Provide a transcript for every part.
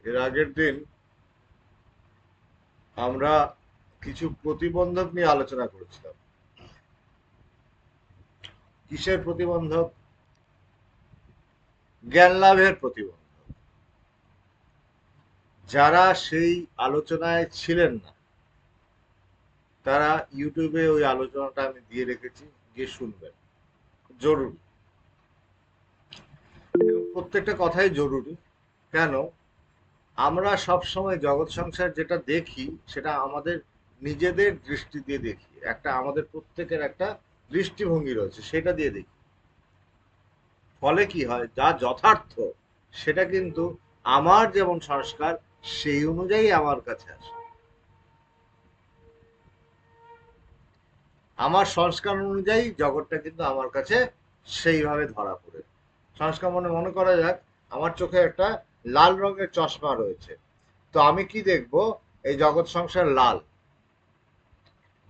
এর আগের দিন আমরা কিছু প্রতিবন্ধক নিয়ে আলোচনা করেছিলাম। কিসের প্রতিবন্ধক? জ্ঞান লাভের প্রতিবন্ধক। যারা সেই আলোচনায় ছিলেন না তারা ইউটিউবে ওই আলোচনাটা আমি দিয়ে রেখেছি, গিয়ে শুনবেন। জরুরি, এবং প্রত্যেকটা কথাই জরুরি। কেন? আমরা সব সময় জগৎ সংসার যেটা দেখি সেটা আমাদের নিজেদের দৃষ্টি দিয়ে দেখি, একটা আমাদের প্রত্যেকের একটা দৃষ্টিভঙ্গি রয়েছে, সেটা দিয়ে দেখি। ফলে কি হয়, যা যথার্থ সেটা কিন্তু আমার যেমন সংস্কার সেই অনুযায়ী আমার কাছে আসে। আমার সংস্কার অনুযায়ী জগৎটা কিন্তু আমার কাছে সেইভাবে ধরা পড়ে। সংস্কার মনে মনে করা যাক, আমার চোখে একটা লাল রঙের চশমা রয়েছে, তো আমি কি দেখব? এই জগৎ সংসার লাল।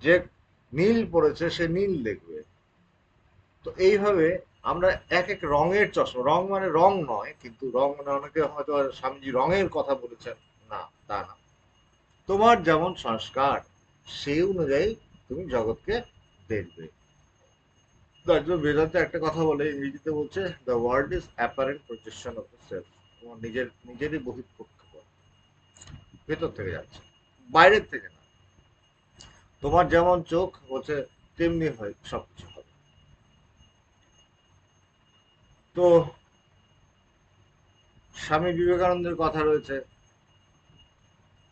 যে নীল পড়েছে সে নীল দেখবে। তো এইভাবে আমরা এক এক রঙের চশমা, রং মানে রং নয়, কিন্তু রং মানে অনেকে হয়তো স্বামীজি রঙের কথা বলেছেন, না, তা না। তোমার যেমন সংস্কার সেই অনুযায়ী তুমি জগৎকে দেখবে। একজন বেদান্তে একটা কথা বলে, ইংরেজিতে বলছে, the world is apparent projection of the self. তোমার নিজেরই বহিঃপ্রক্ষেপণ, ভেতর থেকে যাচ্ছে, বাইরের থেকে না। তোমার যেমন চোখ হচ্ছে তেমনি হয় সবকিছু হবে। তো স্বামী বিবেকানন্দের কথা রয়েছে,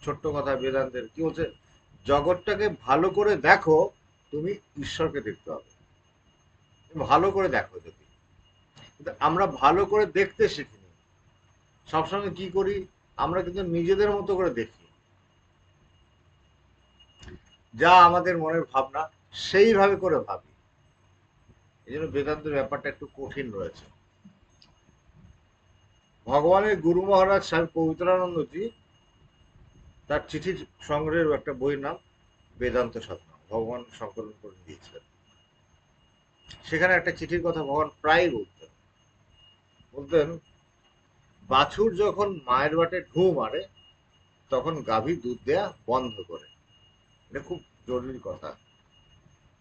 ছোট্ট কথা বেদান্তের, কি বলছে? জগৎটাকে ভালো করে দেখো, তুমি ঈশ্বরকে দেখতে হবে। ভালো করে দেখো যদি। কিন্তু আমরা ভালো করে দেখতে শিখিনি। সবসময় কি করি? আমরা কিন্তু নিজেদের মতো করে দেখি, যা আমাদের মনের ভাবনা সেইভাবে করে ভাবি। এই জন্য বেদান্তের ব্যাপারটা একটু কঠিন রয়েছে। ভগবানের গুরু মহারাজ স্বামী পবিত্রানন্দজি তার চিঠির সংগ্রহের একটা বইয়ের নাম বেদান্ত সাধনা, ভগবান সংকলন করে দিয়েছিলেন। সেখানে একটা চিঠির কথা ভগবান প্রায় বলতেন। বলতেন, বাছুর যখন মায়ের বাটে ঢু মারে তখন গাভী দুধ দেয়া বন্ধ করে। এটা খুব জরুরি কথা।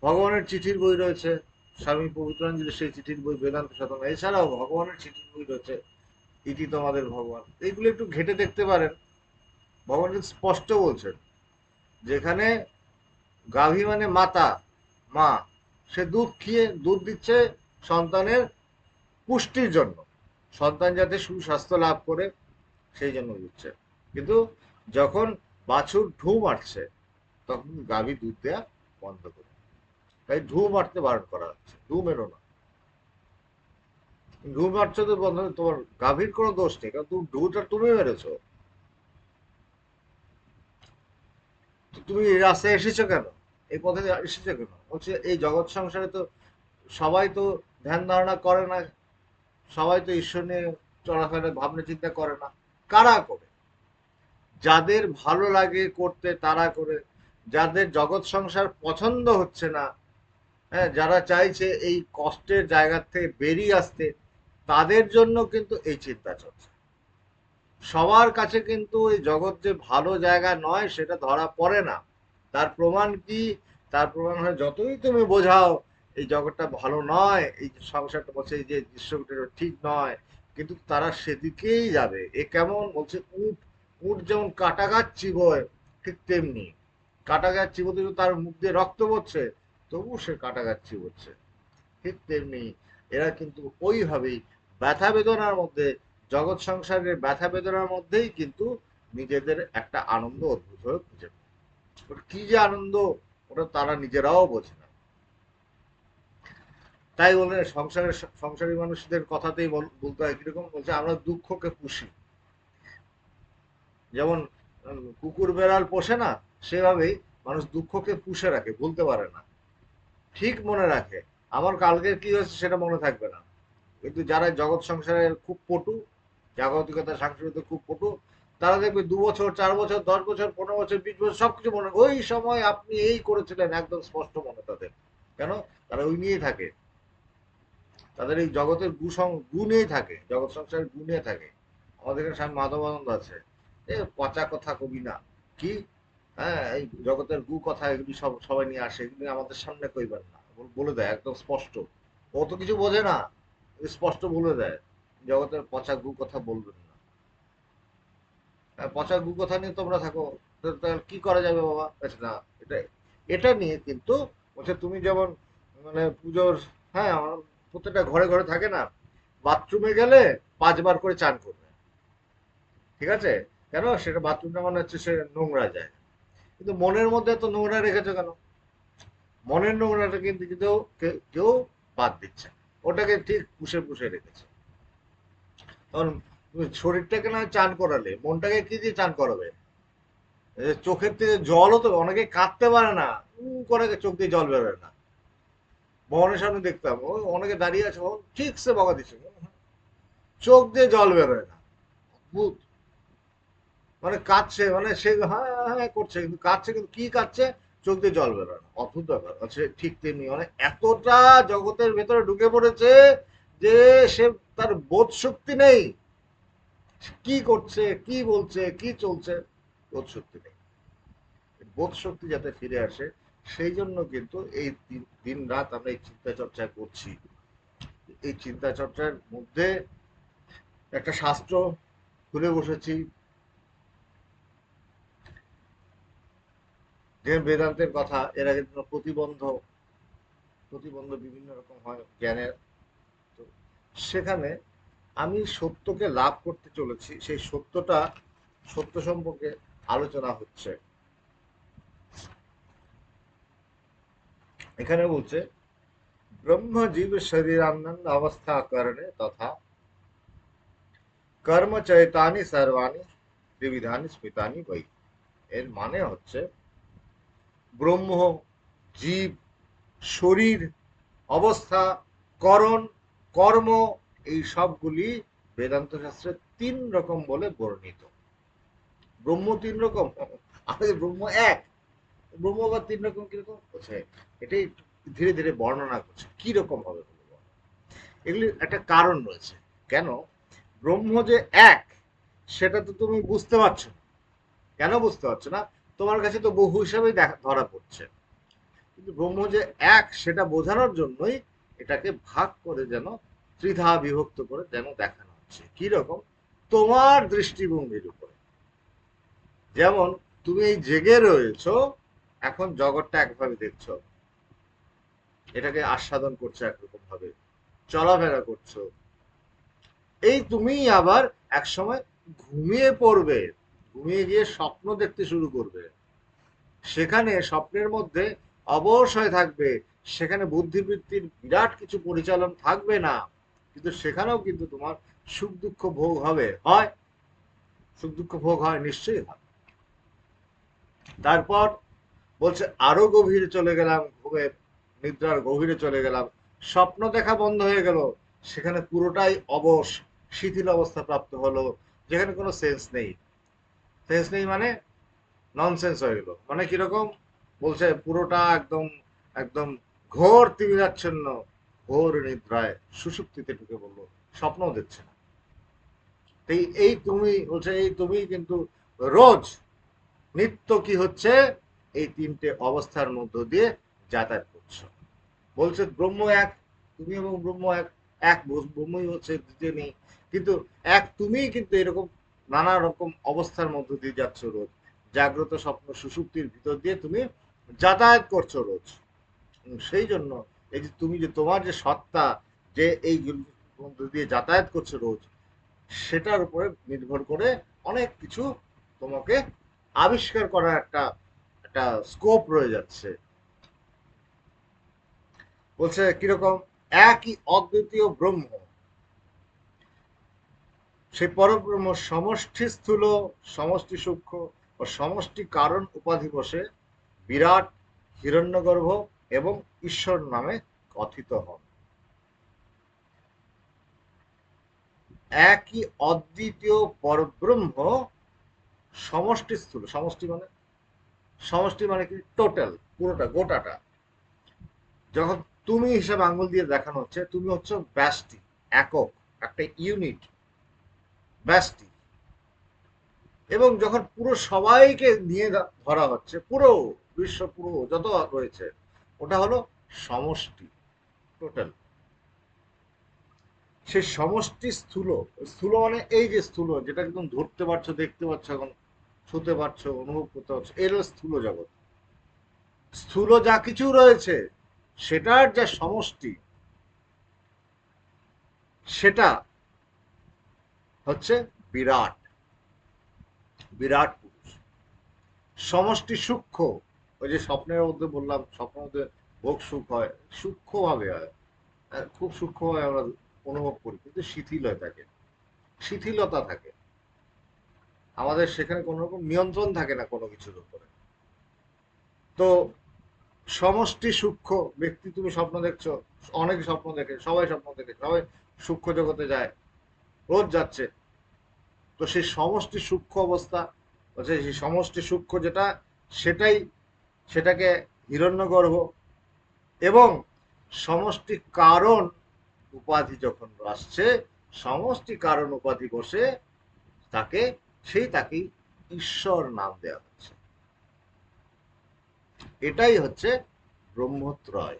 ভগবানের চিঠির বই রয়েছে, স্বামী পবিত্রানন্দের সেই চিঠির বই বেদান্ত সাধনা। এছাড়াও ভগবানের চিঠির বই রয়েছে, ইতি তোমাদের ভগবান। এইগুলো একটু ঘেটে দেখতে পারেন। ভগবান কিন্তু স্পষ্ট বলছেন, যেখানে গাভী মানে মাতা, মা, সে দুধ খেয়ে দুধ দিচ্ছে সন্তানের পুষ্টির জন্য, সন্তান যাতে সুস্বাস্থ্য লাভ করে সেই জন্য দিচ্ছে। কিন্তু যখন বাছুর ঢু মারছে তখন গাভী দুধ দেয়া বন্ধ করে। তাই ঢু মারতে বারণ করা হচ্ছে, ঢু মেরো না। ঢু মারছো তো বন্ধ, তোমার গাভীর কোনো দোষ নেই, কারণ তুমি ঢুটা তুমি মেরেছো। তো তুমি এই রাস্তায় এসেছো কেন? এই পথে এসেছো কেন? বলছে এই জগৎ সংসারে তো সবাই তো ধ্যান ধারণা করে না, সবাই তো ঈশ্বর নিয়ে চলাফেরা ভাবনা চিন্তা করে না। কারা করে? যাদের ভালো লাগে করতে তারা করে। যাদের জগৎ সংসার পছন্দ হচ্ছে না, হ্যাঁ, যারা চাইছে এই কষ্টের জায়গা থেকে বেরিয়ে আসতে, তাদের জন্য কিন্তু এই চিন্তা চলছে। সবার কাছে কিন্তু এই জগৎ যে ভালো জায়গা নয় সেটা ধরা পড়ে না। তার প্রমাণ কি? তার প্রমাণ হয়, যতই তুমি বোঝাও এই জগৎটা ভালো নয়, এই যে সংসারটা বলছে, এই যে দৃশ্যটা ঠিক নয়, কিন্তু তারা সেদিকেই যাবে। এ কেমন বলছে, উট, উট যেমন কাটা গাছ চিবোয়, ঠিক তেমনি কাটা গাছ চিবোতে তার মুখ দিয়ে রক্ত পড়ছে, তবু সে কাটা গাছ চিবোচ্ছে। ঠিক তেমনি এরা কিন্তু ওইভাবেই ব্যথা বেদনার মধ্যে, জগৎ সংসারের ব্যথা বেদনার মধ্যেই কিন্তু নিজেদের একটা আনন্দ অদ্ভুত হয়ে খুঁজে পায়। ওটা কি যে আনন্দ, ওটা তারা নিজেরাও বোঝে না। তাই বলে সংসারের সংসারী মানুষদের কথাতেই বলতে হয় কিরকম, বলছে আমরা দুঃখকে পুষি। যেমন কুকুর বেড়াল পোষে না, সেভাবেই মানুষ দুঃখকে পুষে রাখে, ভুলতে পারে না। ঠিক মনে রাখে, আমার কালকের কি হয়েছে সেটা মনে থাকবে না। কিন্তু যারা জগৎ সংসারের খুব পটু, জাগতিকতা সাংস্কৃতিক খুব পটু, তারা দেখবে 2 বছর, 4 বছর, 10 বছর, 15 বছর, 20 বছর সবকিছু মনে, ওই সময় আপনি এই করেছিলেন, একদম স্পষ্ট মনে তাদের। কেন? তারা ওই নিয়েই থাকে, তাদের এই জগতের গুণেই থাকে, জগৎ সংসারের গুণে থাকে। আমাদের এখানে স্বামী মাধবানন্দ আছে, পচা কথা কবি না কি, হ্যাঁ এই জগতের গু কথা এগুলি সব সবাই নিয়ে আসে, এগুলি আমাদের সামনে কইবেন না, বলে দেয় একদম স্পষ্ট। ও তো কিছু বোঝে না, স্পষ্ট বলে দেয় জগতের পচা গু কথা বলবেন না। পচা গু কথা নিয়ে তোমরা থাকো, তাহলে কি করা যাবে বাবা? আচ্ছা না, এটা এটা নিয়ে কিন্তু বলছে তুমি যেমন মানে পুজোর, হ্যাঁ আমার প্রত্যেকটা ঘরে ঘরে থাকে না, বাথরুমে গেলে 5 বার করে চান করবে, ঠিক আছে? কেন? সেটা বাথরুমটা মানে হচ্ছে সে নোংরা যায়, কিন্তু মনের মধ্যে তো নোংরা রেখেছো কেন? মনের নোংরাটা কিন্তু কেউ কেউ বাদ দিচ্ছে না। ওটাকে ঠিক পুষে পুষে রেখেছে। তখন তুমি শরীরটাকে না হয় চান করালে, মনটাকে কি দিয়ে চান করাবে? চোখের থেকে জলও তো অনেকে কাঁদতে পারে না, করে চোখ দিয়ে জল বেরোয় না। ভবনের সামনে দেখতাম ও অনেকে দাঁড়িয়ে আছে, ও ঠিকসে বকা দিচ্ছে, চোখ দিয়ে জল বেরোয় না। অদ্ভুত, মানে কাঁদছে, মানে সে হ্যাঁ হ্যাঁ করছে কিন্তু কাঁদছে, কিন্তু কি কাঁদছে? চোখ দিয়ে জল বেরোয় না। অদ্ভুত ব্যাপার আছে। ঠিক তেমনি মানে এতটা জগতের ভেতরে ঢুকে পড়েছে যে সে, তার বোধ শক্তি নেই, কি করছে, কি বলছে, কি চলছে, বোধ শক্তি নেই। বোধ শক্তি যাতে ফিরে আসে, সেই জন্য কিন্তু এই দিন রাত আমরা এই চিন্তা চর্চা করছি। এই চিন্তা চর্চার মধ্যে একটা শাস্ত্র খুলে বসেছি, যে বেদান্তের কথা। এর আগে প্রতিবন্ধ, প্রতিবন্ধ বিভিন্ন রকম হয় জ্ঞানের। তো সেখানে আমি সত্যকে লাভ করতে চলেছি, সেই সত্যটা, সত্য সম্পর্কে আলোচনা হচ্ছে। এখানে বলছে ব্রহ্ম জীব শরীরানন্দ অবস্থা করণে তথা কর্ম চৈতানি সর্বাণী ত্রিবিধানি স্মিতানি বৈ। এর মানে হচ্ছে ব্রহ্ম, জীব, শরীর, অবস্থা, করণ, কর্ম, এই সবগুলি বেদান্ত শাস্ত্রে 3 রকম বলে বর্ণিত। ব্রহ্ম 3 রকম, আমাদের ব্রহ্ম এক। ব্রহ্ম আবার 3 রকম কিরকম হচ্ছে, এটাই ধীরে ধীরে বর্ণনা করছে কি রকম হবে। এগুলির একটা কারণ রয়েছে। কেন? ব্রহ্ম যে এক, সেটা তো তুমি বুঝতে পারছো না। কেন বুঝতে পারছো না? তোমার কাছে তো বহু হিসাবেই ধরা পড়ছে। কিন্তু ব্রহ্ম যে এক, সেটা বোঝানোর জন্যই এটাকে ভাগ করে যেন ত্রিধা বিভক্ত করে যেন দেখানো হচ্ছে। কি রকম? তোমার দৃষ্টিভঙ্গির উপরে। যেমন তুমি এই জেগে রয়েছো, এখন জগৎটা একভাবে দেখছো, এটাকে আস্বাদন করছো একরকম ভাবে, চলাফেরা করছো। এই তুমি আবার একসময় ঘুমিয়ে পড়বে, ঘুমিয়ে গিয়ে স্বপ্ন দেখতে শুরু করবে। সেখানে স্বপ্নের মধ্যে অবশ্যই থাকবে, সেখানে বুদ্ধিবৃত্তির বিরাট কিছু পরিচালন থাকবে না, কিন্তু সেখানেও কিন্তু তোমার সুখ দুঃখ ভোগ হবে, হয় সুখ দুঃখ ভোগ হয়, নিশ্চয়ই হয়। তারপর বলছে আরো গভীরে চলে গেলাম, ঘুমের নিদ্রার গভীরে চলে গেলাম, স্বপ্ন দেখা বন্ধ হয়ে গেল, সেখানে পুরোটাই অবশ, শিথিল অবস্থা প্রাপ্ত হলো, যেখানে কোনো সেন্স নেই। সেন্স নেই মানে ননসেন্স হয়ে গেল, মানে কিরকম? বলছে পুরোটা একদম, একদম ঘোর তিমিরাচ্ছন্ন, ঘোর নিদ্রায় সুষুপ্তিতে ঢুকে পড়লো, স্বপ্নও দেখছে না। এই এই তুমি বলছে, এই তুমি কিন্তু রোজ নিত্য কি হচ্ছে, এই 3টে অবস্থার মধ্য দিয়ে যাতায়াত করছো। বলছে ব্রহ্ম এক, তুমি এবং ব্রহ্ম এক, এক ব্রহ্মই হচ্ছে, দ্বিতীয় নেই। কিন্তু এক তুমি কিন্তু এরকম নানা রকম অবস্থার মধ্য দিয়ে যাচ্ছ রোজ, জাগ্রত স্বপ্ন সুষুপ্তির ভিতর দিয়ে তুমি যাতায়াত করছো রোজ। সেই জন্য এই যে তুমি যে তোমার যে সত্তা, যে এই মধ্য দিয়ে যাতায়াত করছো রোজ, সেটার উপরে নির্ভর করে অনেক কিছু তোমাকে আবিষ্কার করার একটা একটা স্কোপ রয়ে যাচ্ছে। বলছে কিরকম? একই অদ্বিতীয় ব্রহ্ম, সেই পরব্রহ্ম সমষ্টি স্থূল, সমষ্টি সূক্ষ্ম ও সমষ্টি কারণ উপাধি বসে বিরাট, হিরণ্যগর্ভ এবং ঈশ্বর নামে কথিত হন। একই অদ্বিতীয় পরব্রহ্ম সমষ্টি স্থূল, সমষ্টি মানে কি? টোটাল, পুরোটা, গোটাটা। যখন তুমি হিসাবে আঙ্গুল দিয়ে দেখানো হচ্ছে, তুমি হচ্ছে ব্যষ্টি, একক, একটা ইউনিট, ব্যষ্টি। এবং যখন পুরো সবাইকে নিয়ে ধরা হচ্ছে, পুরো বিশ্ব পুরো যত রয়েছে, ওটা হলো সমষ্টি, টোটাল। সে সমষ্টি স্থূল, স্থূল মানে এই যে স্থূল, যেটা একদম ধরতে পারছো, দেখতে পাচ্ছ, এখন ছুতে পারছো, অনুভব করতে পারছো, এর স্থূল জগৎ। স্থূল যা কিছু রয়েছে সেটার যা সমষ্টি, সেটা হচ্ছে বিরাট, বিরাট পুরুষ। সমষ্টি সূক্ষ্ম, ওই যে স্বপ্নের মধ্যে বললাম, স্বপ্নের মধ্যে ভোগ সুখ হয়, সূক্ষ্মভাবে হয়, খুব সূক্ষ্মভাবে আমরা অনুভব করি, কিন্তু শিথিলতা থাকে, শিথিলতা থাকে, আমাদের সেখানে কোনো রকম নিয়ন্ত্রণ থাকে না কোনো কিছুর উপরে। তো সমষ্টি সূক্ষ্ম ব্যক্তি, তুমি স্বপ্ন দেখছো, অনেক স্বপ্ন দেখে, সবাই স্বপ্ন দেখে, সবাই সূক্ষ্ম জগতে যায়, রোজ যাচ্ছে। তো সেই সমষ্টি সূক্ষ্ম অবস্থা হচ্ছে, সেই সমষ্টি সূক্ষ্ম যেটা, সেটাই, সেটাকে হিরণ্যগর্ভ। এবং সমষ্টি কারণ উপাধি যখন আসছে, সমষ্টি কারণ উপাধি বসে তাকে, তাকেই ঈশ্বর নাম দেওয়া হচ্ছে। এটাই হচ্ছে ব্রহ্মত্রয়,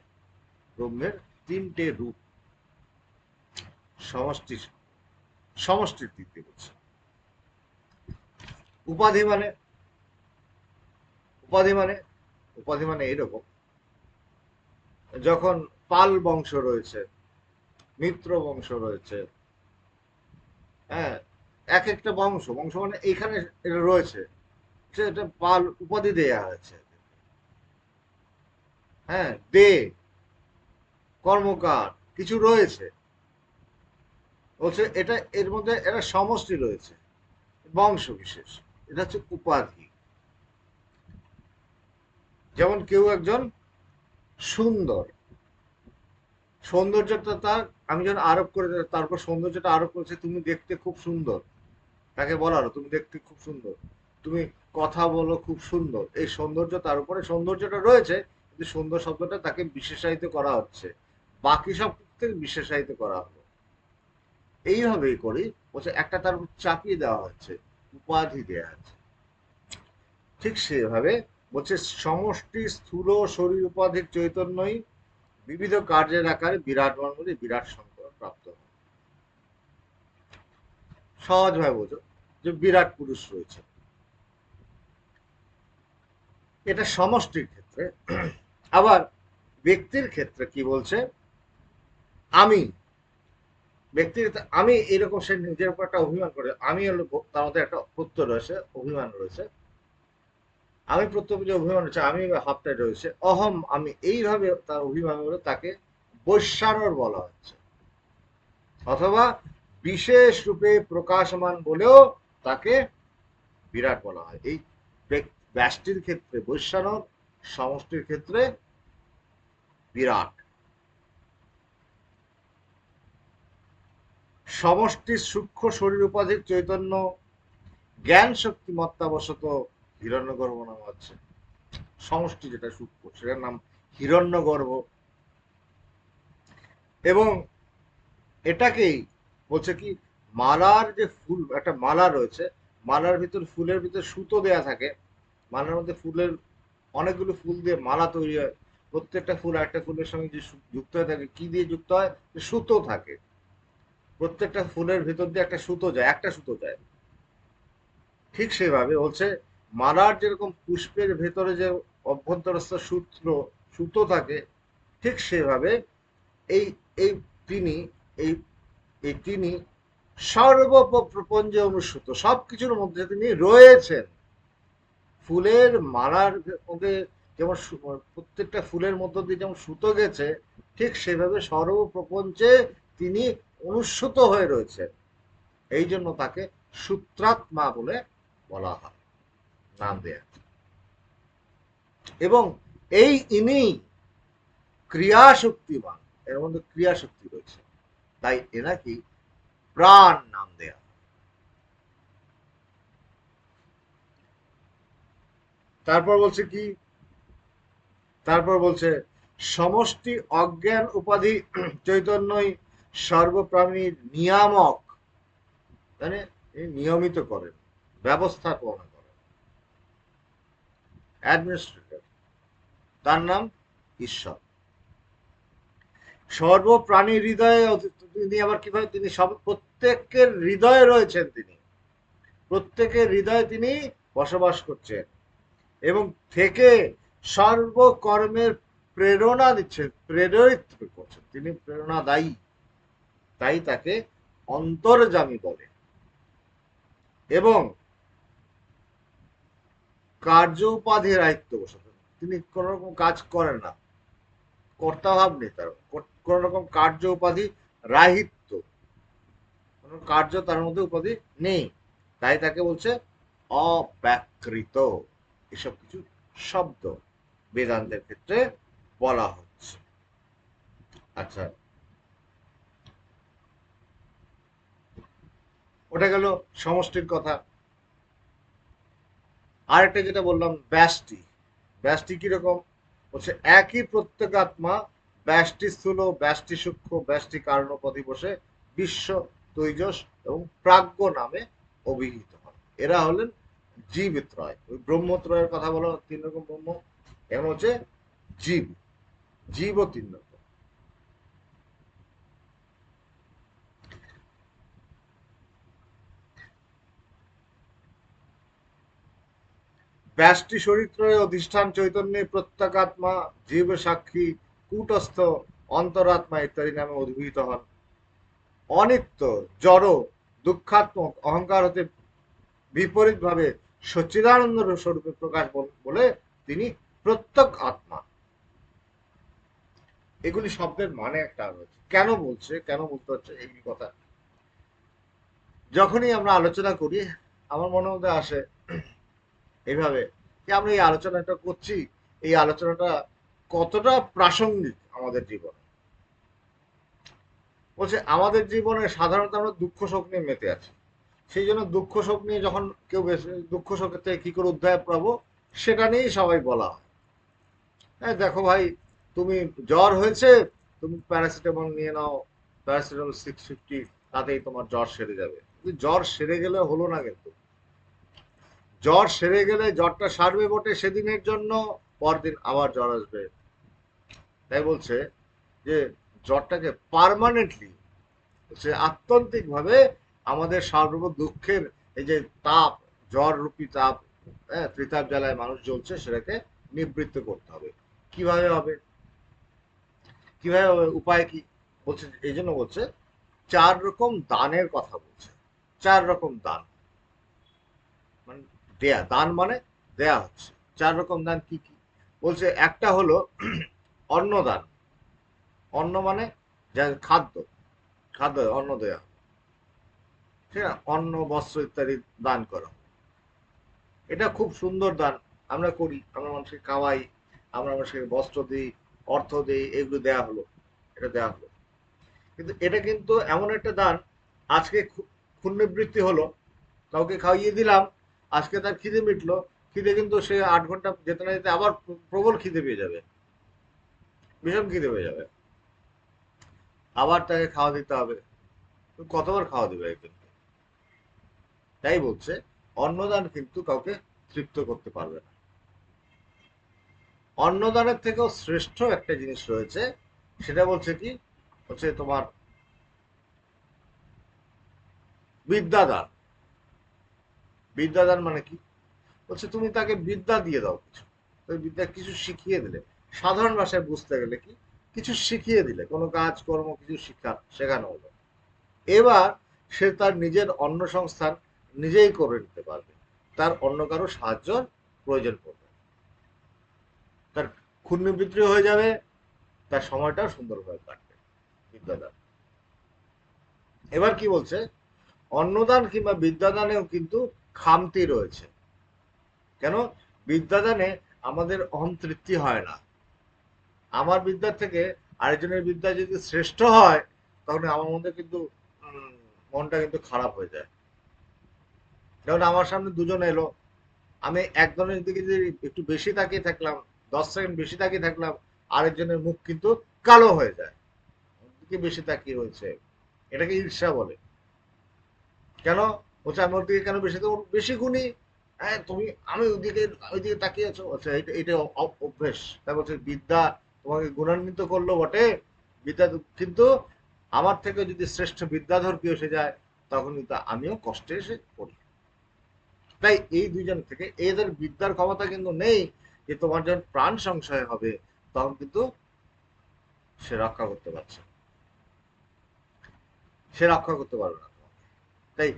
ব্রহ্মের তিনটে রূপ। সমষ্টি, সমষ্টির দিক দিয়ে বলছে। উপাধি মানে, উপাধি মানে, উপাধি মানে এরকম, যখন পাল বংশ রয়েছে, মিত্র বংশ রয়েছে, হ্যাঁ, এক একটা বংশ, বংশ মানে এখানে এটা রয়েছে, সেটা পাল উপাধি দেয়া হয়েছে। হ্যাঁ, দে, কর্মকার কিছু রয়েছে, বলছে এটা, এর মধ্যে একটা সমষ্টি রয়েছে, বংশ বিশেষ, এটা হচ্ছে উপাধি। যেমন কেউ একজন সুন্দর, সৌন্দর্যটা তার, আমি যখন আরোপ করে, তারপর সৌন্দর্যটা আরোপ করেছে, তুমি দেখতে খুব সুন্দর, তাকে বলার তুমি দেখতে খুব সুন্দর, তুমি কথা বলো খুব সুন্দর, এই সৌন্দর্য, তার উপরে সৌন্দর্যটা রয়েছে, কিন্তু সুন্দর শব্দটা তাকে বিশেষায়িত করা হচ্ছে, বাকি সব থেকে বিশেষায়িত করা হলো। এইভাবেই করি, বলছে একটা তার উপর চাপিয়ে দেওয়া হচ্ছে, উপাধি দেওয়া হচ্ছে। ঠিক সেভাবে বলছে সমষ্টি স্থূল শরীর উপাধির চৈতন্যই বিবিধ কার্যের আকারে বিরাট বলে বিরাট সংকর প্রাপ্ত হয়। সহজভাবে বোঝো যে বিরাট পুরুষ রয়েছে, এটা সমষ্টির ক্ষেত্রে। আবার ব্যক্তির ক্ষেত্রে কি বলছে, আমি, ব্যক্তির আমি এরকম, সে নিজের উপর একটা অভিমান করে, আমি হলো, তার মধ্যে একটা প্রত্যয় রয়েছে, অভিমান রয়েছে, আমি প্রত্যক্ষ যে অভিমান রয়েছে, আমি হাফটাই রয়েছে, অহম আমি, এইভাবে তার অভিমান করে তাকে বৈশ্বানর বলা হচ্ছে, অথবা বিশেষ রূপে প্রকাশমান বলেও তাকে বিরাট বলা হয়। এই ব্যষ্টির ক্ষেত্রে বৈশ্বানর, সমষ্টির ক্ষেত্রে বিরাট। সমষ্টির সূক্ষ্ম শরীর উপাধিক চৈতন্য জ্ঞান শক্তি মত্তাবশত হিরণ্যগর্ভ নাম হচ্ছে। সমষ্টি যেটা সূক্ষ্ম, সেটার নাম হিরণ্যগর্ভ। এবং এটাকেই বলছে কি, মালার যে ফুল, একটা মালা রয়েছে, মালার ভিতর, ফুলের ভিতর সুতো দেয়া থাকে, মালার মধ্যে ফুলের অনেকগুলো ফুল দিয়ে মালা তৈরি হয়, প্রত্যেকটা ফুল একটা ফুলের সঙ্গে যে যুক্ত হয়ে থাকে, কি দিয়ে যুক্ত হয়, সুতো থাকে, প্রত্যেকটা ফুলের ভিতর দিয়ে একটা সুতো যায়, একটা সুতো যায়। ঠিক সেভাবে হচ্ছে মালার যেরকম পুষ্পের ভেতরে যে অভ্যন্তরস্থ সূত্র, সুতো থাকে, ঠিক সেভাবে এই, এই তিনি, এই, এই তিনি সর্বপ্রপঞ্চে অনুসূত, সবকিছুর মধ্যে তিনি রয়েছেন। ফুলের মালার মধ্যে যেমন প্রত্যেকটা ফুলের মধ্য দিয়ে যেমন সুতো গেছে, ঠিক সেভাবে সর্বপ্রপঞ্চে তিনি অনুসূত হয়ে রয়েছেন। এই জন্য তাকে সূত্রাত্মা বলে বলা হয়, নাম দেয়া। এবং এই ইনি ক্রিয়া শক্তিমান, এর মধ্যে ক্রিয়া শক্তি রয়েছে, তাই এনাকে প্রাণ নাম দেয়া। তারপর বলছে কি, তারপর বলছে সমষ্টি অজ্ঞান উপাধি চৈতন্যই সর্বপ্রাণীর নিয়ামক, মানে নিয়মিত করেন, ব্যবস্থাপনা করে, অ্যাডমিনিস্ট্রেটর, তার নাম ঈশ্বর। সর্বপ্রাণীর হৃদয়ে তিনি আবার কিভাবে, তিনি সব প্রত্যেকের হৃদয়ে রয়েছেন, তিনি প্রত্যেকের হৃদয়ে তিনি বসবাস করছেন এবং থেকে সর্বকর্মের প্রেরণা দিচ্ছেন, প্রেরিত করছেন, তিনি প্রেরণাদায়ী, তাই তাকে অন্তর্যামী বলে। এবং কার্য উপাধি রাহিত্য বসত, তিনি কোন রকম কাজ করেন না, কর্তাভাব নেই তার, কোন রকম কার্য উপাধি রাহিত্য, কোন কার্য তার মধ্যে উপাধি নেই, তাই তাকে বলছে অব্যাকৃত। এসব কিছু শব্দ বেদান্তের ক্ষেত্রে বলা হচ্ছে। আচ্ছা, ওটা গেল সমষ্টির কথা। আরেকটা যেটা বললাম ব্যষ্টি, ব্যষ্টি কিরকম বলছে, একই প্রত্যেগাত্মা ব্যষ্টি স্থূল, ব্যষ্টি সূক্ষ্ম, ব্যষ্টি কারণোপধি বসে বিশ্ব, তৈজস এবং প্রাজ্ঞ নামে অভিহিত হয়। এরা হলেন জীবত্রয়। ওই ব্রহ্মত্রয়ের কথা বলা, তিন রকম ব্রহ্ম, এমন হচ্ছে জীব, জীবও তিন রকম। ব্যষ্টি চরিত্রের অধিষ্ঠান চৈতন্যে প্রত্যেগাত্মা, জীব সাক্ষী, কূটস্থ, অন্তরাত্মা ইত্যাদি নামে অভিহিত হন। অনিত্য, জড়, দুঃখাত্মক অহংকার হতে বিপরীত ভাবে সচ্চিদানন্দ স্বরূপে প্রকাশ বলে তিনি প্রত্যক আত্মা। এগুলি শব্দের মানে একটা রয়েছে, কেন বলছে, কেন বলতে হচ্ছে এই কথা, যখনই আমরা আলোচনা করি আমার মনের মধ্যে আসে এইভাবে যে আমরা এই আলোচনাটা করছি, এই আলোচনাটা কতটা প্রাসঙ্গিক আমাদের জীবনে। বলছে আমাদের জীবনে সাধারণত আমরা দুঃখ শোক নিয়ে মেতে আছি, সেই জন্য দুঃখ শোক নিয়ে যখন কেউ দুঃখ শোকের থেকে কি করে উদ্ধার পাবো সেটা নিয়েই সবাই বলা হয়। হ্যাঁ দেখো ভাই, তুমি জ্বর হয়েছে, তুমি প্যারাসিটামল নিয়ে নাও, প্যারাসিটামল 650, তাতেই তোমার জ্বর সেরে যাবে। জ্বর সেরে গেলে হলো না, কিন্তু জ্বর সেরে গেলে জ্বরটা সারবে বটে সেদিনের জন্য, পরদিন আবার জ্বর আসবে। তাই বলছে যে জ্বরটাকে পার্মানেন্টলি, সে আত্যন্তিক ভাবে আমাদের সর্ব দুঃখের এই যে তাপ, জ্বর রূপী তাপ, হ্যাঁ ত্রিতাপ জ্বালায় মানুষ জ্বলছে, সেটাকে নিবৃত্ত করতে হবে। কিভাবে হবে, কিভাবে হবে, উপায় কি বলছে, এই জন্য বলছে চার রকম দানের কথা বলছে। চার রকম দান মানে দেয়া, দান মানে দেয়া হচ্ছে। চার রকম দান কি কি বলছে, একটা হলো অন্নদান। অন্ন মানে যা খাদ্য, খাদ্য অন্ন দেয়া, ঠিক আছে, অন্ন বস্ত্র ইত্যাদি দান করা, এটা খুব সুন্দর দান আমরা করি, আমরা মানুষকে খাওয়াই, আমরা মানুষকে বস্ত্র দিই, অর্থ দিই, এগুলো দেয়া হলো, এটা দেয়া হলো। কিন্তু এটা কিন্তু এমন একটা দান, আজকে ক্ষুণ্ণবৃত্তি হলো, কাউকে খাইয়ে দিলাম, আজকে তার খিদে মিটলো, খিদে কিন্তু সে 8 ঘন্টা যেতে না যেতে আবার প্রবল খিদে পেয়ে যাবে, ভীষণ খিদে পেয়ে যাবে, আবার তাকে খাওয়া দিতে হবে। কতবার খাওয়া দিবে একজনকে? তাই বলছে অন্নদান কিন্তু কাউকে তৃপ্ত করতে পারবে না। অন্নদানের থেকেও শ্রেষ্ঠ একটা জিনিস রয়েছে, সেটা বলছে কি, হচ্ছে তোমার বিদ্যাদান। বিদ্যাদান মানে কি বলছে, তুমি তাকে বিদ্যা দিয়ে দাও, কিছু তুমি বিদ্যা কিছু শিখিয়ে দিলে, সাধারণ ভাষায় বুঝতে গেলে কি, কিছু শিখিয়ে দিলে, কোনো কাজ কর্ম কিছু শেখানো হলো, এবার সে তার নিজের অন্ন সংস্থান নিজেই করে নিতে পারবে, তার অন্য কারো সাহায্য প্রয়োজন পড়বে, তার ক্ষুণ্ণবৃত্তি হয়ে যাবে, তার সময়টাও সুন্দরভাবে কাটবে। বিদ্যাদান। এবার কি বলছে, অন্নদান কিংবা বিদ্যাদানেও কিন্তু খামতি রয়েছে। কেন? বিদ্যাদানে আমাদের অহম তৃপ্তি হয় না। আমার বিদ্যার থেকে আরেকজনের বিদ্যা যদি শ্রেষ্ঠ হয়, তখন আমার মধ্যে কিন্তু মনটা কিন্তু খারাপ হয়ে যায়। যেমন আমার সামনে দুজন এলো, আমি একজনের দিকে যদি একটু বেশি তাকিয়ে থাকলাম, 10 সেকেন্ড বেশি তাকিয়ে থাকলাম, আরেকজনের মুখ কিন্তু কালো হয়ে যায়, দিকে বেশি তাকিয়ে রয়েছে, এটাকে ঈর্ষা বলে। কেন? বলছে আমি ওর দিকে কেন বেশি, তো ওর বেশি গুণী। হ্যাঁ তুমি, আমি ওইদিকে তাকিয়ে আছো, আচ্ছা এটা এটা অভ্যেস। তাই বলছে বিদ্যা তোমাকে গুণান্বিত করলো বটে, বিদ্যা কিন্তু আমার থেকে যদি শ্রেষ্ঠ বিদ্যাধর কেউ এসে যায়, তখন কিন্তু আমিও কষ্টে এসে পড়ি। তাই এই দুইজন থেকে এদের বিদ্যার ক্ষমতা কিন্তু নেই যে তোমার যখন প্রাণ সংশয় হবে তখন কিন্তু সে রক্ষা করতে পারছে না। সে রক্ষা করতে পারবে না তোমাকে। তাই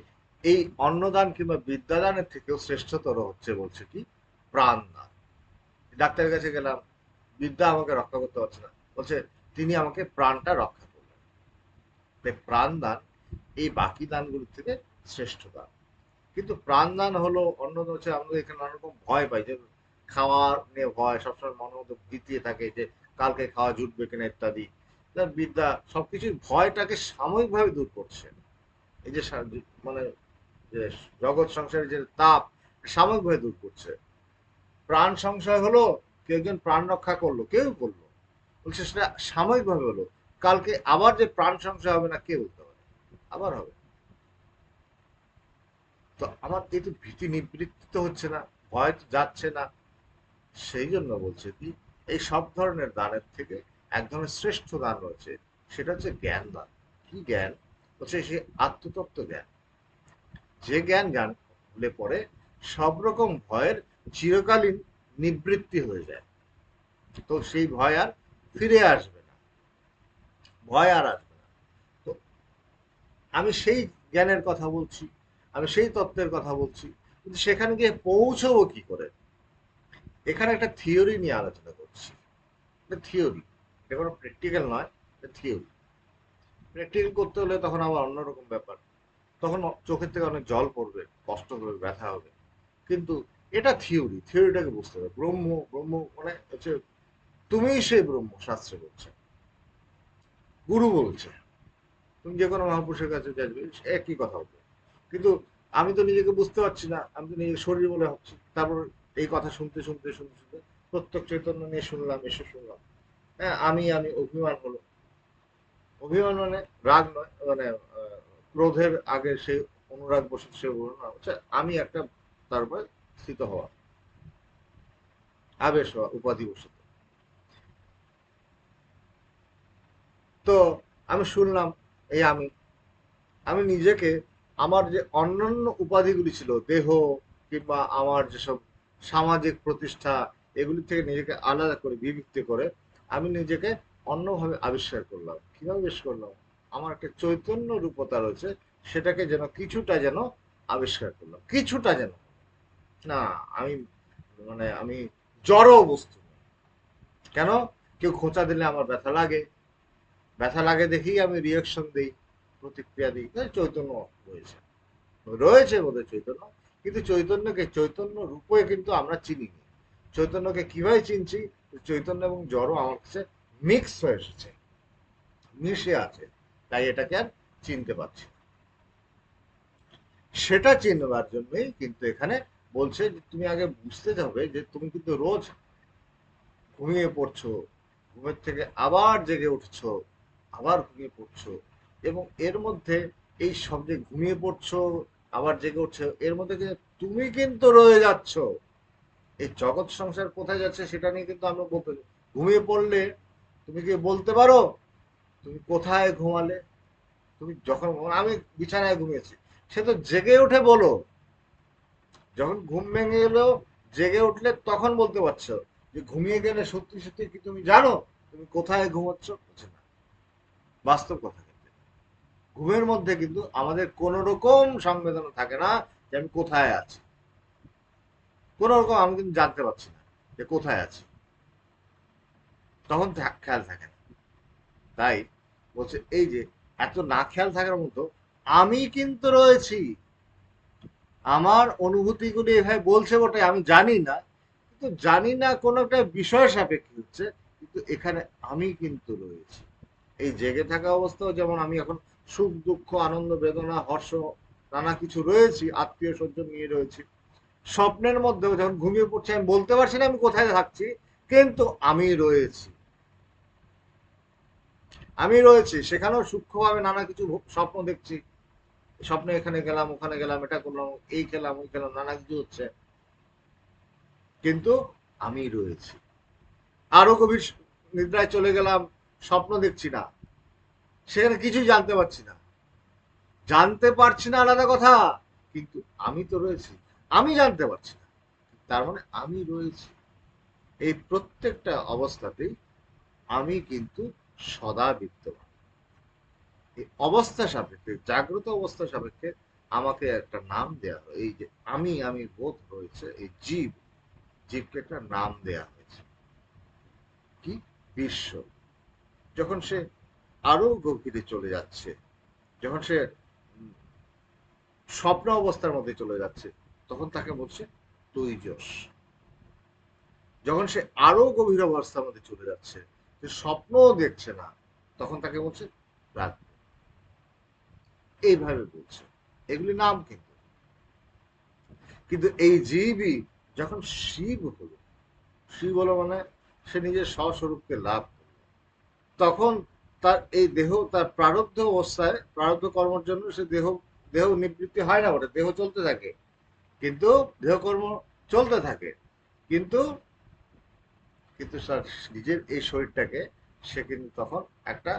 এই অন্নদান কিংবা বিদ্যাদানের থেকেও শ্রেষ্ঠতর হচ্ছে বলছে কি প্রাণদান। ডাক্তারের কাছে গেলাম, বিদ্যা আমাকে রক্ষা করতে পারছে না, বলছে তিনি আমাকে প্রাণটা রক্ষা করলেন। তাই প্রাণদান এই বাকি দানগুলোর থেকে শ্রেষ্ঠ দান। কিন্তু প্রাণদান হলো অন্যদান হচ্ছে, আমরা এখানে নানা রকম ভয় পাই, যে খাওয়ার নিয়ে ভয়, সবসময় মনের মধ্যে ভীতিয়ে থাকে যে কালকে খাওয়া জুটবে কিনা ইত্যাদি। বিদ্যা সবকিছুর ভয়টাকে সাময়িকভাবে দূর করছে। এই যে মানে যে জগৎ সংসারের যে তাপ সাময়িকভাবে দূর করছে। প্রাণ সংশয় হলো, কেউ একজন প্রাণ রক্ষা করলো, কেউ করলো, বলছে সেটা সাময়িকভাবে হলো, কালকে আবার যে প্রাণ সংশয় হবে না কে বলতে পারে, আবার হবে। তো আমার এই তো ভীতি নিবৃত্তি তো হচ্ছে না, ভয় তো যাচ্ছে না। সেই জন্য বলছে কি এই সব ধরনের দানের থেকে এক ধরনের শ্রেষ্ঠ দান রয়েছে, সেটা হচ্ছে জ্ঞান দান। কি জ্ঞান? হচ্ছে সে আত্মতত্ত্ব জ্ঞান। যে জ্ঞান জানলে পরে সব রকম ভয়ের চিরকালীন নিবৃত্তি হয়ে যায়। তো সেই ভয় আর ফিরে আসবে না, ভয় আর আসবে না। তো আমি সেই জ্ঞানের কথা বলছি, আমি সেই তত্ত্বের কথা বলছি, কিন্তু সেখানে গিয়ে পৌঁছবো কি করে? এখানে একটা থিওরি নিয়ে আলোচনা করছি। থিওরি, এটা কোনো প্র্যাকটিক্যাল নয়, এটা থিওরি। প্র্যাকটিক্যাল করতে হলে তখন আবার অন্যরকম ব্যাপার, তখন চোখের থেকে অনেক জল পড়বে, কষ্ট হবে, ব্যথা হবে। কিন্তু এটা থিওরি, থিওরিটাকে বুঝতে হবে। ব্রহ্ম, ব্রহ্ম মানে হচ্ছে তুমিই সেই ব্রহ্ম, শাস্ত্রে বলছে, গুরু বলছে। তুমি যে কোনো মহাপুরুষের কাছে যাবে একই কথা হবে। কিন্তু আমি তো নিজেকে বুঝতে পারছি না, আমি তো নিজেকে শরীর বলে ভাবছি। তারপর এই কথা শুনতে শুনতে শুনতে শুনতে প্রত্যেক চৈতন্য নিয়ে শুনলাম, এসে শুনলাম, হ্যাঁ আমি অভিমান হলো। অভিমান মানে রাগ নয়, মানে ক্রোধের আগে সেই অনুরাগ বসে, সে হচ্ছে আমি একটা, তারপরে স্থিত হওয়া, আবেশ হওয়া, উপাধি বসিত। তো আমি শুনলাম, এই আমি, আমি নিজেকে আমার যে অন্যান্য উপাধিগুলি ছিল, দেহ কিংবা আমার যেসব সামাজিক প্রতিষ্ঠা, এগুলি থেকে নিজেকে আলাদা করে, বিভক্ত করে আমি নিজেকে অন্যভাবে আবিষ্কার করলাম। কিভাবে আবিষ্কার করলাম? আমার একটা চৈতন্য রূপতা রয়েছে, সেটাকে যেন কিছুটা যেন আবিষ্কার করলাম, কিছুটা যেন। না, আমি মানে আমি জড় বস্তু নই। কেন? কেউ খোঁচা দিলে আমার ব্যথা লাগে, ব্যথা লাগে দেখেই আমি রিয়াকশন দিই, প্রতিক্রিয়া দিই। চৈতন্য রয়েছে, রয়েছে বোধহয় চৈতন্য, কিন্তু চৈতন্যকে চৈতন্য রূপে কিন্তু আমরা চিনি নি। চৈতন্যকে কিভাবে চিনছি? চৈতন্য এবং জড় আমার কাছে মিক্স হয়ে এসেছে, মিশে আছে, তাই এটাকে আর চিনতে পারছি না। সেটা চিনবার জন্যই কিন্তু এখানে বলছে যে তুমি আগে বুঝতে হবে যে তুমি কিন্তু রোজ ঘুমিয়ে পড়ছো, ঘুমের থেকে আবার জেগে উঠছো, আবার ঘুমিয়ে পড়ছো, এবং এর মধ্যে এই সব যে ঘুমিয়ে পড়ছো আবার জেগে উঠছো, এর মধ্যে কিন্তু তুমি কিন্তু রয়ে যাচ্ছ। এই জগৎ সংসার কোথায় যাচ্ছে সেটা নিয়ে কিন্তু আমরা বলতে, ঘুমিয়ে পড়লে তুমি কি বলতে পারো তুমি কোথায় ঘুমালে? তুমি যখন, আমি বিছানায় ঘুমিয়েছি, সে তো জেগে উঠে বলো। যখন ঘুম ভেঙে গেলো, জেগে উঠলে তখন বলতে পারছো। যে ঘুমিয়ে গেলে সত্যি সত্যি কি তুমি জানো তুমি কোথায় ঘুমাচ্ছ? বলছে না, বাস্তব কথা। কিন্তু ঘুমের মধ্যে কিন্তু আমাদের কোন রকম সংবেদনা থাকে না যে আমি কোথায় আছি। কোন রকম আমি কিন্তু জানতে পারছি না যে কোথায় আছি, তখন খেয়াল থাকে না। তাই বলছে এই যে এত না খেয়াল থাকার মতো আমি কিন্তু রয়েছি। আমার অনুভূতিগুলি এভাবে বলছে বটে, আমি জানি না, কিন্তু জানি না কোন একটা বিষয় সাপেক্ষে হচ্ছে, কিন্তু এখানে আমি কিন্তু রয়েছি। এই জেগে থাকা অবস্থাও যেমন আমি এখন সুখ দুঃখ আনন্দ বেদনা হর্ষ নানা কিছু রয়েছি, আত্মীয় স্বজন নিয়ে রয়েছি। স্বপ্নের মধ্যেও যখন ঘুমিয়ে পড়ছি আমি বলতে পারছি না আমি কোথায় থাকছি, কিন্তু আমি রয়েছি। আমি রয়েছি সেখানেও সূক্ষ্মভাবে নানা কিছু স্বপ্ন দেখছি, স্বপ্নে এখানে গেলাম, ওখানে গেলাম, এটা করলাম, এই খেলাম, ওই খেলাম, নানা কিছু হচ্ছে, কিন্তু আমি রয়েছি। আরো গভীর নিদ্রায় চলে গেলাম, স্বপ্ন দেখছি না, সেখানে কিছুই জানতে পারছি না। জানতে পারছি না আলাদা কথা, কিন্তু আমি তো রয়েছি। আমি জানতে পারছি না, তার মানে আমি রয়েছি। এই প্রত্যেকটা অবস্থাতেই আমি কিন্তু সদা বিদ্যমান। এই অবস্থা সাপেক্ষে, জাগ্রত অবস্থা সাপেক্ষে আমাকে একটা নাম দেয়া হয়। এই যে আমি বোধ রয়েছে, এই জীবকে একটা নাম দেয়া হয়েছে, কি? বিশ্ব। যখন সে আরো গভীরে চলে যাচ্ছে, যখন সে স্বপ্ন অবস্থার মধ্যে চলে যাচ্ছে, তখন তাকে বলছে তৈজস। যখন সে আরো গভীর অবস্থার মধ্যে চলে যাচ্ছে, সে স্বপ্নও দেখছে না, তখন তাকে বলছে রাত। এইভাবে বলছে, এগুলি নাম। কিন্তু কিন্তু এই জীবই যখন শিব হলো, শিব হলো মানে সে নিজের স্বস্বরূপকে লাভ করল, তখন তার এই দেহ, তার প্রারব্ধ অবস্থায়, প্রারব্ধ কর্মের জন্য সে দেহ, দেহ নিবৃত্তি হয় না বটে, দেহ চলতে থাকে, কিন্তু দেহকর্ম চলতে থাকে, কিন্তু কিন্তু তার নিজের এই শরীরটাকে সে কিন্তু তখন একটা,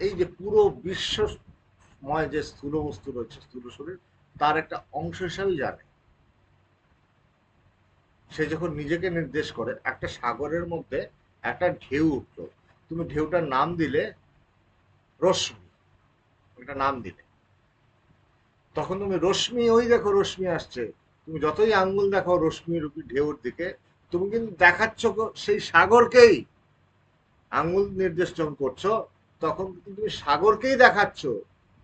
এই যে পুরো বিশ্বময় যে স্থূল বস্তু রয়েছে, স্থূল শরীর, তার একটা অংশ হিসাবেই জানে। সে যখন নিজেকে নির্দেশ করে, একটা সাগরের মধ্যে একটা ঢেউ উঠলো, তুমি ঢেউটার নাম দিলে রশ্মি, একটা নাম দিলে, তখন তুমি রশ্মি, ওই দেখো রশ্মি আসছে, তুমি যতই আঙ্গুল দেখো রশ্মি রূপী ঢেউর দিকে, তুমি কিন্তু দেখাচ্ছ সেই সাগরকেই। আঙ্গুল নির্দেশ যখন করছো, তখন কিন্তু তুমি সাগরকেই দেখাচ্ছ,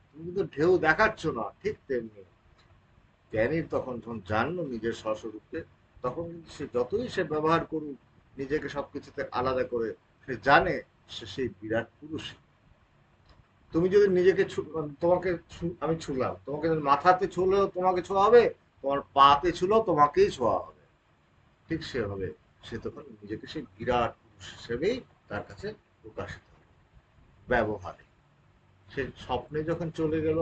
তুমি কিন্তু ঢেউ দেখাচ্ছ না। ঠিক তেমনি জ্ঞানী তখন যখন জানলো নিজের স্বস্বরূপকে, তখন কিন্তু সে যতই সে ব্যবহার করুক নিজেকে সবকিছুতে আলাদা করে, সে জানে সে সেই বিরাট পুরুষ। তুমি যদি নিজেকে তোমাকে আমি ছুঁলাম, তোমাকে মাথাতে ছুঁলেও তোমাকে ছোঁয়া হবে, তোমার পাতে ছুঁলেও তোমাকেই ছোঁয়া হবে। ঠিক সেভাবে সে তখন নিজেকে সেই বিরাট পুরুষ হিসেবেই তার কাছে প্রকাশিত হবে ব্যবহারে। সে স্বপ্নে যখন চলে গেল,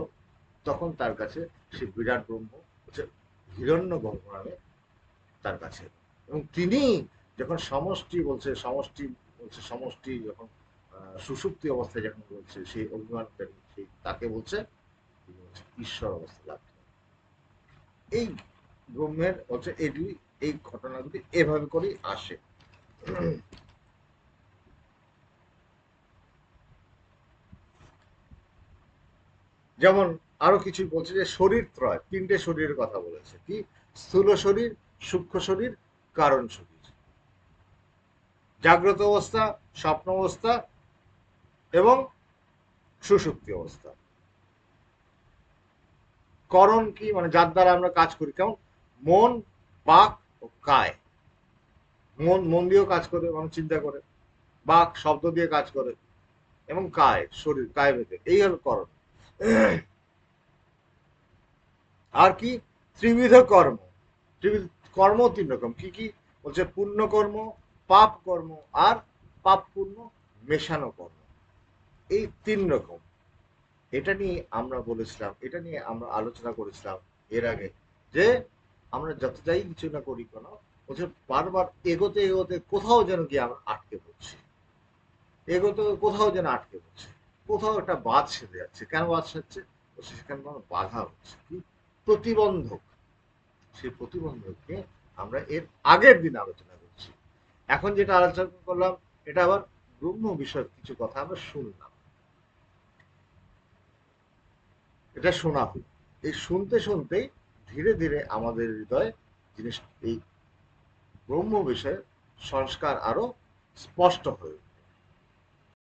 তখন তার কাছে সে বিরাট ব্রহ্ম হচ্ছে হিরণ্য গর্ভ নামে তার কাছে। এবং তিনি যখন সমষ্টি বলছে, সমষ্টি বলছে, সমষ্টি যখন সুষুপ্তি অবস্থায় যখন বলছে, সেই অভিমানকারী সেই তাকে বলছে তিনি হচ্ছে ঈশ্বর অবস্থা লাভ করেন। এই ব্রহ্মের হচ্ছে এগুলি, এই ঘটনাগুলি এভাবে করেই আসে। যেমন আরো কিছু বলছে যে শরীর ত্রয়, তিনটে শরীরের কথা বলেছে, কি? স্থূল শরীর, সূক্ষ্ম শরীর, কারণ শরীর। জাগ্রত অবস্থা, স্বপ্ন অবস্থা এবং সুষুপ্তি অবস্থা। করণ কি? মানে যার দ্বারা আমরা কাজ করি, কেমন? মন, বাক ও কায়। মন মন দিয়েও কাজ করে, মানে চিন্তা করে, বাক শব্দ দিয়ে কাজ করে, এবং কায় শরীর, কায় ভেদে, এই হল করণ। আর কি? ত্রিবিধ কর্ম। ত্রিবিধ কর্ম তিন রকম, কি কি? বলছে পুণ্য কর্ম, পাপ কর্ম, আর পাপ পুণ্য মেশানো কর্ম। এই তিন রকম। এটা নিয়ে আমরা বলেছিলাম, এটা নিয়ে আমরা আলোচনা করেছিলাম এর আগে, যে আমরা যতটাই কিছু না করি কেন, বলছে বারবার এগোতে এগোতে কোথাও যেন গিয়ে আমরা আটকে পড়ছি, এগোতে কোথাও যেন আটকে পড়ছি, কোথাও একটা বাদ সেরে যাচ্ছে। কেন বাদ সেরছে? সেখানে বাধা হচ্ছে, কি? প্রতিবন্ধক। সেই প্রতিবন্ধককে আমরা এর আগের দিন আলোচনা করছি। এখন যেটা আলোচনা করলাম, এটা আবার ব্রহ্ম বিষয়ক কিছু কথা আমরা শুনলাম, এটা শোনা হলো। এই শুনতে শুনতেই ধীরে ধীরে আমাদের হৃদয়ে জিনিস, এই ব্রহ্ম বিষয়ে সংস্কার আরো স্পষ্ট হয়ে